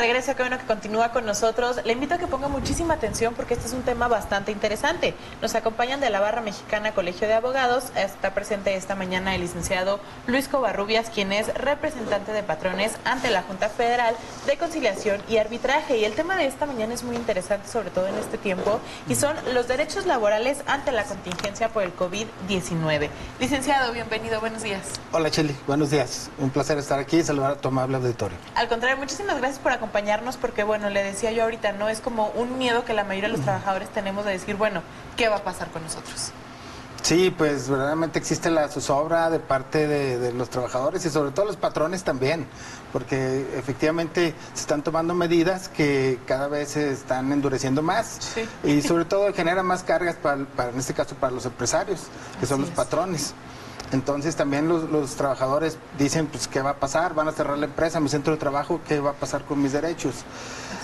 regreso, qué bueno que continúa con nosotros. Le invito a que ponga muchísima atención porque este es un tema bastante interesante. Nos acompañan de la Barra Mexicana Colegio de Abogados. Está presente esta mañana el licenciado Luis Covarrubias, quien es representante de patrones ante la Junta Federal de Conciliación y Arbitraje. Y el tema de esta mañana es muy interesante, sobre todo en este tiempo, y son los derechos laborales ante la contingencia por el COVID-19. Licenciado, bienvenido, buenos días. Hola, Cheli, buenos días. Un placer estar aquí y saludar a tu amable auditorio. Al contrario, muchísimas gracias por acompañarnos porque, bueno, le decía yo ahorita, no es como un miedo que la mayoría de los trabajadores tenemos de decir, bueno, ¿qué va a pasar con nosotros? Sí, pues verdaderamente existe la zozobra de parte de los trabajadores y sobre todo los patrones también, porque efectivamente se están tomando medidas que cada vez se están endureciendo más, sí. Y sobre todo genera más cargas en este caso para los empresarios, que son los patrones. Entonces también los trabajadores dicen, pues, ¿qué va a pasar? Van a cerrar la empresa, mi centro de trabajo, ¿qué va a pasar con mis derechos?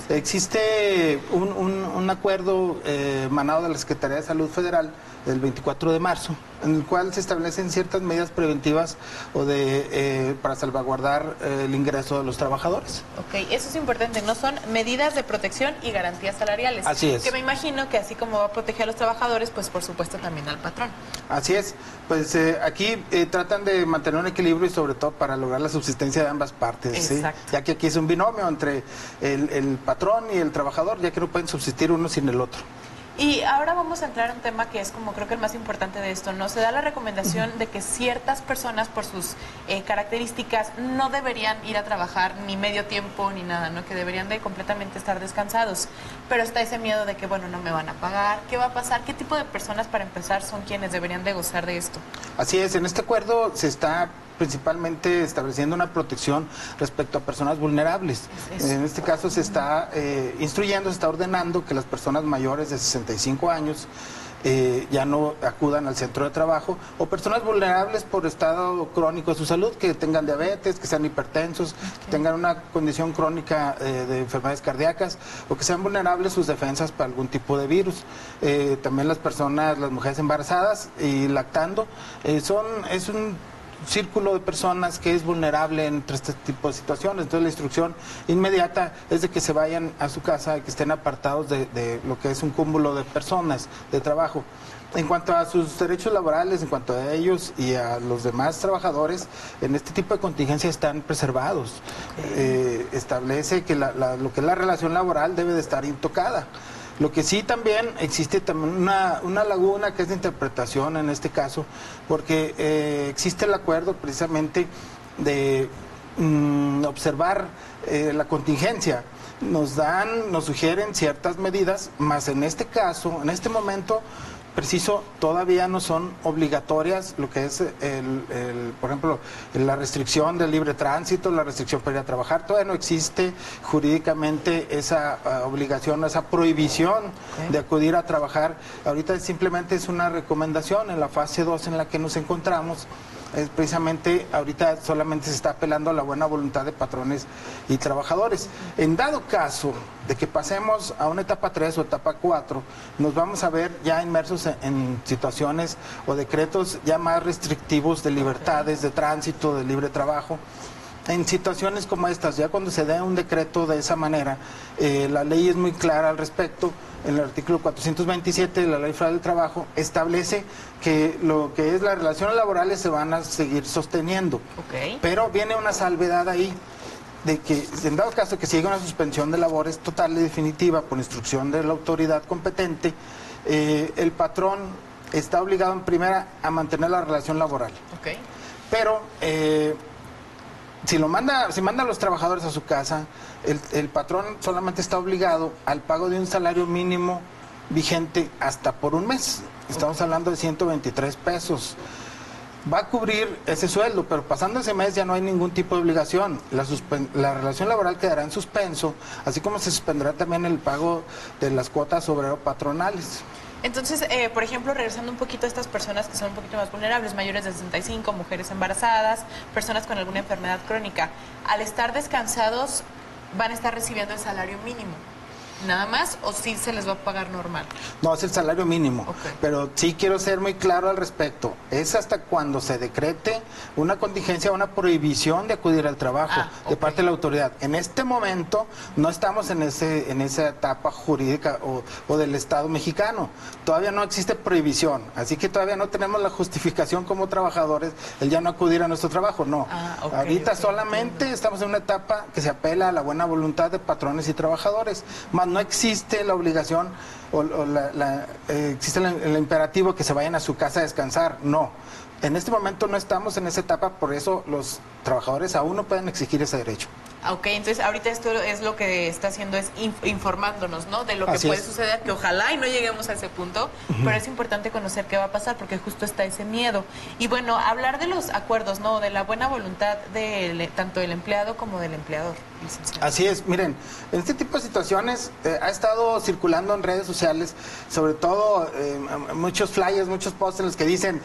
Existe un acuerdo emanado de la Secretaría de Salud Federal del 24 de marzo, en el cual se establecen ciertas medidas preventivas para salvaguardar el ingreso de los trabajadores. Ok, eso es importante, no son medidas de protección y garantías salariales. Así es. Que me imagino que así como va a proteger a los trabajadores, pues por supuesto también al patrón. Así es, pues aquí tratan de mantener un equilibrio y sobre todo para lograr la subsistencia de ambas partes, ¿sí? Ya que aquí es un binomio entre el patrón y el trabajador, ya que no pueden subsistir uno sin el otro. Y ahora vamos a entrar en un tema que es como creo que el más importante de esto, ¿no? Se da la recomendación de que ciertas personas por sus características no deberían ir a trabajar ni medio tiempo ni nada, ¿no? Que deberían de completamente estar descansados. Pero está ese miedo de que, bueno, no me van a pagar, ¿qué va a pasar? ¿Qué tipo de personas para empezar son quienes deberían de gozar de esto? Así es, en este acuerdo se está principalmente estableciendo una protección respecto a personas vulnerables. En este caso se está instruyendo, se está ordenando que las personas mayores de 65 años ya no acudan al centro de trabajo, o personas vulnerables por estado crónico de su salud, que tengan diabetes, que sean hipertensos, que tengan una condición crónica de enfermedades cardíacas, o que sean vulnerables sus defensas para algún tipo de virus. También las mujeres embarazadas y lactando, es un círculo de personas que es vulnerable entre este tipo de situaciones. Entonces la instrucción inmediata es de que se vayan a su casa y que estén apartados de lo que es un cúmulo de personas de trabajo. En cuanto a sus derechos laborales, en cuanto a ellos y a los demás trabajadores, en este tipo de contingencia están preservados. Establece que lo que es la relación laboral debe de estar intocada. Lo que sí también existe una laguna que es de interpretación en este caso, porque existe el acuerdo precisamente de observar la contingencia. Nos sugieren ciertas medidas, mas en este caso, en este momento preciso, todavía no son obligatorias lo que es por ejemplo, la restricción del libre tránsito, la restricción para ir a trabajar. Todavía no existe jurídicamente esa obligación, esa prohibición de acudir a trabajar. Ahorita simplemente es una recomendación en la fase 2 en la que nos encontramos. Precisamente ahorita solamente se está apelando a la buena voluntad de patrones y trabajadores. En dado caso de que pasemos a una etapa 3 o etapa 4, nos vamos a ver ya inmersos en situaciones o decretos ya más restrictivos de libertades, de tránsito, de libre trabajo. En situaciones como estas, ya cuando se dé un decreto de esa manera, la ley es muy clara al respecto. En el artículo 427 de la Ley Federal del Trabajo establece que lo que es las relaciones laborales se van a seguir sosteniendo. Pero viene una salvedad ahí, de que en dado caso que siga una suspensión de labores total y definitiva por instrucción de la autoridad competente, el patrón está obligado en primera a mantener la relación laboral. Pero si manda a los trabajadores a su casa, el patrón solamente está obligado al pago de un salario mínimo vigente hasta por un mes. Estamos hablando de 123 pesos. Va a cubrir ese sueldo, pero pasando ese mes ya no hay ningún tipo de obligación. La relación laboral quedará en suspenso, así como se suspenderá también el pago de las cuotas obrero-patronales. Entonces, por ejemplo, regresando un poquito a estas personas que son un poquito más vulnerables, mayores de 65, mujeres embarazadas, personas con alguna enfermedad crónica, al estar descansados van a estar recibiendo el salario mínimo. nada más, o sí se les va a pagar normal? No, es el salario mínimo, Okay. pero sí quiero ser muy claro al respecto. Es hasta cuando se decrete una contingencia, una prohibición de acudir al trabajo de parte de la autoridad. En este momento no estamos en esa etapa jurídica o del Estado mexicano. Todavía no existe prohibición, así que todavía no tenemos la justificación como trabajadores el ya no acudir a nuestro trabajo, no. Ahorita solamente estamos en una etapa que se apela a la buena voluntad de patrones y trabajadores, más no existe la obligación existe el imperativo que se vayan a su casa a descansar, no. En este momento no estamos en esa etapa, por eso los trabajadores aún no pueden exigir ese derecho. Ok, entonces ahorita esto es lo que está haciendo, es informándonos, ¿no? De lo que puede suceder, que ojalá y no lleguemos a ese punto, pero es importante conocer qué va a pasar porque justo está ese miedo. Y bueno, hablar de los acuerdos, ¿no? De la buena voluntad tanto del empleado como del empleador, licenciado. Así es, miren, en este tipo de situaciones ha estado circulando en redes sociales, sobre todo muchos flyers, muchos posts en los que dicen,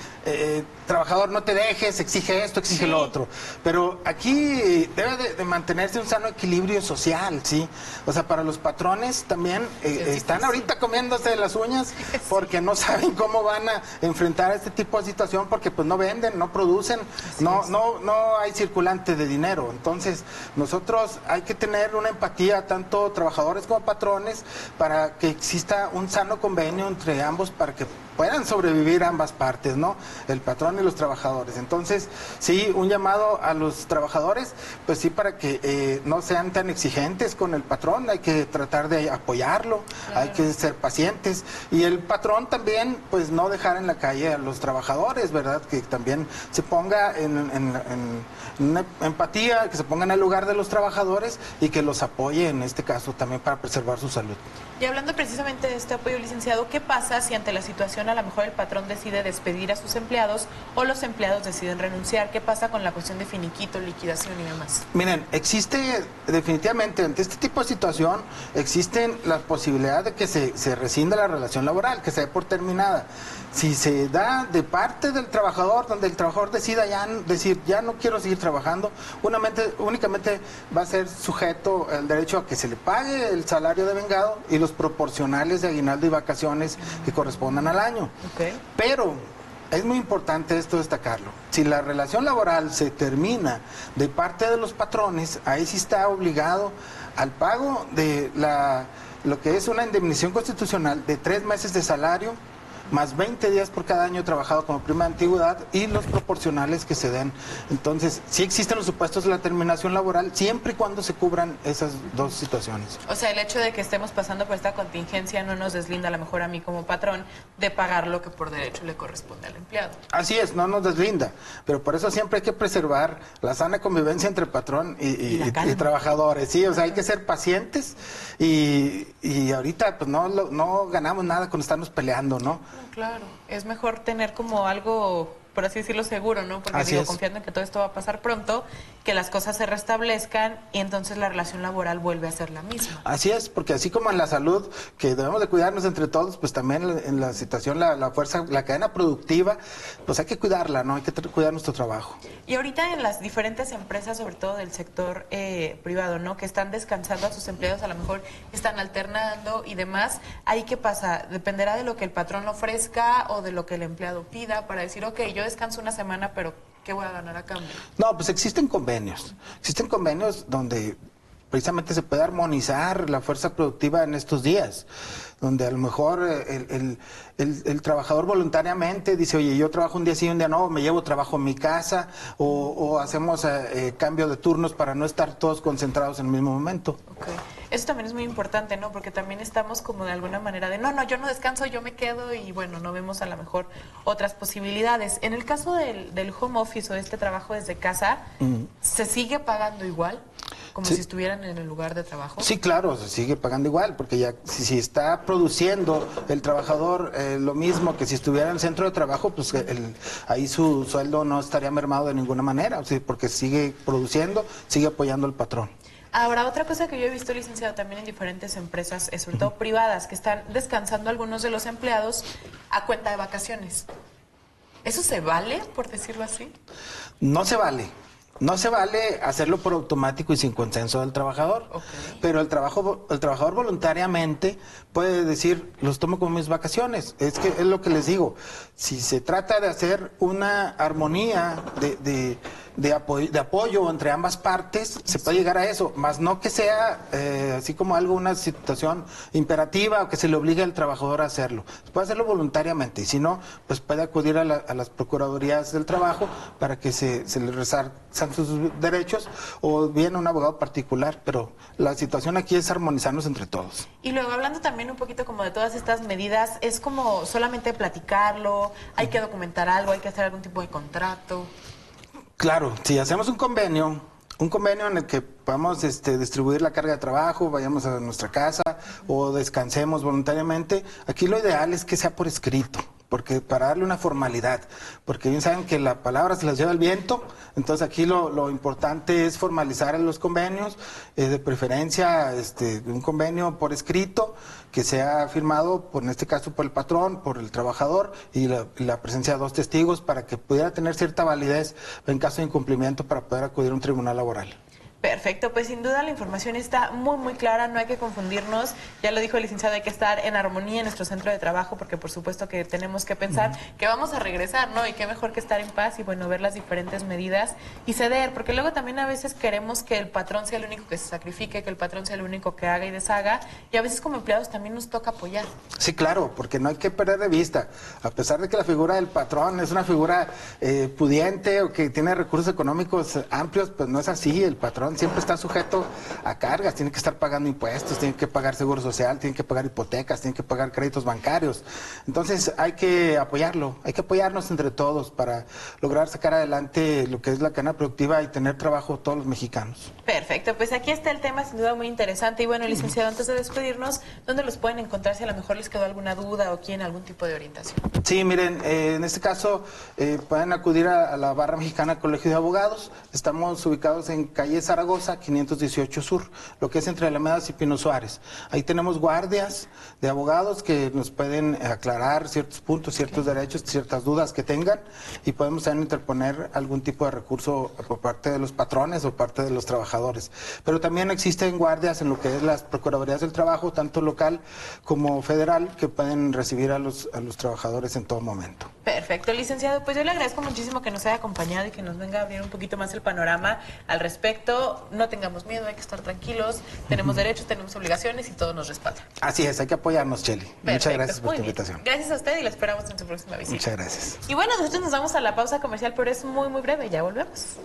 trabajador, no te dejes, exige esto, exige lo otro. Pero aquí debe de mantenerse un sano equilibrio social, ¿sí? O sea, para los patrones también están ahorita comiéndose las uñas porque no saben cómo van a enfrentar este tipo de situación porque pues no venden, no producen, no hay circulante de dinero. Entonces, nosotros hay que tener una empatía, tanto trabajadores como patrones, para que exista un sano convenio entre ambos para que puedan sobrevivir ambas partes, ¿no? El patrón y los trabajadores. Entonces, sí, un llamado a los trabajadores, pues sí, para que no sean tan exigentes con el patrón, hay que tratar de apoyarlo, hay que ser pacientes. Y el patrón también, pues no dejar en la calle a los trabajadores, ¿verdad? Que también se ponga en una empatía, que se ponga en el lugar de los trabajadores y que los apoye en este caso también para preservar su salud. Y hablando precisamente de este apoyo, licenciado, ¿qué pasa si ante la situación a lo mejor el patrón decide despedir a sus empleados o los empleados deciden renunciar? ¿Qué pasa con la cuestión de finiquito, liquidación y demás? Miren, existe definitivamente ante este tipo de situación, existen las posibilidades de que se rescinda la relación laboral, que se dé por terminada. Si se da de parte del trabajador, donde el trabajador decida ya no quiero seguir trabajando, únicamente va a ser sujeto al derecho a que se le pague el salario devengado y los proporcionales de aguinaldo y vacaciones que correspondan al año. Okay. Pero es muy importante esto destacarlo. Si la relación laboral se termina de parte de los patrones, ahí sí está obligado al pago de lo que es una indemnización constitucional de 3 meses de salario, más 20 días por cada año trabajado como prima de antigüedad y los proporcionales que se den. Entonces, sí existen los supuestos de la terminación laboral siempre y cuando se cubran esas dos situaciones. O sea, el hecho de que estemos pasando por esta contingencia no nos deslinda a lo mejor a mí como patrón de pagar lo que por derecho le corresponde al empleado. Así es, no nos deslinda, pero por eso siempre hay que preservar la sana convivencia entre patrón y trabajadores, sí, o sea, hay que ser pacientes y ahorita pues no ganamos nada con estarnos peleando, ¿no? Claro, es mejor tener como algo, por así decirlo, seguro, ¿no? Porque digo, confiando en que todo esto va a pasar pronto, que las cosas se restablezcan y entonces la relación laboral vuelve a ser la misma. Así es, porque así como en la salud, que debemos de cuidarnos entre todos, pues también en la situación, la fuerza, la cadena productiva, pues hay que cuidarla, ¿no? Hay que cuidar nuestro trabajo. Y ahorita en las diferentes empresas, sobre todo del sector privado, ¿no? Que están descansando a sus empleados, a lo mejor están alternando y demás, ¿ahí qué pasa? ¿Dependerá de lo que el patrón ofrezca o de lo que el empleado pida para decir, ok, yo descanso una semana, pero ¿qué voy a ganar a cambio? No, pues existen convenios donde precisamente se puede armonizar la fuerza productiva en estos días, donde a lo mejor el trabajador voluntariamente dice, oye, yo trabajo un día sí, un día no, me llevo trabajo en mi casa, o hacemos cambio de turnos para no estar todos concentrados en el mismo momento. Okay. Eso también es muy importante, ¿no? Porque también estamos como de alguna manera de, no, yo no descanso, yo me quedo y bueno, no vemos a lo mejor otras posibilidades. En el caso del home office o de este trabajo desde casa, ¿se sigue pagando igual? Como si estuvieran en el lugar de trabajo. Sí, claro, se sigue pagando igual, porque ya si está produciendo el trabajador lo mismo que si estuviera en el centro de trabajo, pues ahí su sueldo no estaría mermado de ninguna manera, o sea, porque sigue produciendo, sigue apoyando al patrón. Ahora, otra cosa que yo he visto, licenciado, también en diferentes empresas, sobre todo privadas, que están descansando algunos de los empleados a cuenta de vacaciones. ¿Eso se vale, por decirlo así? No se vale. No se vale hacerlo por automático y sin consenso del trabajador, pero el trabajador voluntariamente puede decir, los tomo como mis vacaciones. Es que es lo que les digo, si se trata de hacer una armonía de apoyo entre ambas partes, se puede llegar a eso, más no que sea así como algo, una situación imperativa o que se le obligue al trabajador a hacerlo. Se puede hacerlo voluntariamente y si no, pues puede acudir a las procuradurías del trabajo para que se le resarcen sus derechos o bien un abogado particular, pero la situación aquí es armonizarnos entre todos. Y luego hablando también un poquito como de todas estas medidas, es como solamente platicarlo, hay que documentar algo, hay que hacer algún tipo de contrato. Claro, si hacemos un convenio en el que podamos distribuir la carga de trabajo, vayamos a nuestra casa o descansemos voluntariamente, aquí lo ideal es que sea por escrito, porque para darle una formalidad, porque bien saben que la palabra se las lleva el viento, entonces aquí lo importante es formalizar en los convenios, de preferencia un convenio por escrito, que sea firmado, en este caso por el patrón, por el trabajador y la presencia de 2 testigos para que pudiera tener cierta validez en caso de incumplimiento para poder acudir a un tribunal laboral. Perfecto, pues sin duda la información está muy, muy clara, no hay que confundirnos. Ya lo dijo el licenciado, hay que estar en armonía en nuestro centro de trabajo porque por supuesto que tenemos que pensar que vamos a regresar, ¿no? Y qué mejor que estar en paz y bueno, ver las diferentes medidas y ceder, porque luego también a veces queremos que el patrón sea el único que se sacrifique, que el patrón sea el único que haga y deshaga y a veces como empleados también nos toca apoyar. Sí, claro, porque no hay que perder de vista, a pesar de que la figura del patrón es una figura pudiente o que tiene recursos económicos amplios, pues no es así, el patrón siempre está sujeto a cargas, tiene que estar pagando impuestos, tiene que pagar seguro social, tiene que pagar hipotecas, tiene que pagar créditos bancarios. Entonces hay que apoyarlo, hay que apoyarnos entre todos para lograr sacar adelante lo que es la cadena productiva y tener trabajo todos los mexicanos. Perfecto, pues aquí está el tema sin duda muy interesante y bueno, licenciado, antes de despedirnos, ¿dónde los pueden encontrar si a lo mejor les quedó alguna duda o quieren algún tipo de orientación? Sí, miren, en este caso pueden acudir a la Barra Mexicana Colegio de Abogados, estamos ubicados en calle Zaragoza, 518 Sur, lo que es entre Alamedas y Pino Suárez. Ahí tenemos guardias de abogados que nos pueden aclarar ciertos puntos, ciertos derechos, ciertas dudas que tengan y podemos también interponer algún tipo de recurso por parte de los patrones o parte de los trabajadores. Pero también existen guardias en lo que es las Procuradurías del Trabajo, tanto local como federal, que pueden recibir a los trabajadores en todo momento. Perfecto, licenciado, pues yo le agradezco muchísimo que nos haya acompañado y que nos venga a abrir un poquito más el panorama al respecto. No tengamos miedo, hay que estar tranquilos, tenemos derechos, tenemos obligaciones y todo nos respalda. Así es, hay que apoyarnos, Cheli. Perfecto. Muchas gracias por Muy tu bien. invitación. Gracias a usted y la esperamos en su próxima visita. Muchas gracias. Y bueno, nosotros nos vamos a la pausa comercial, pero es muy, muy breve, ya volvemos.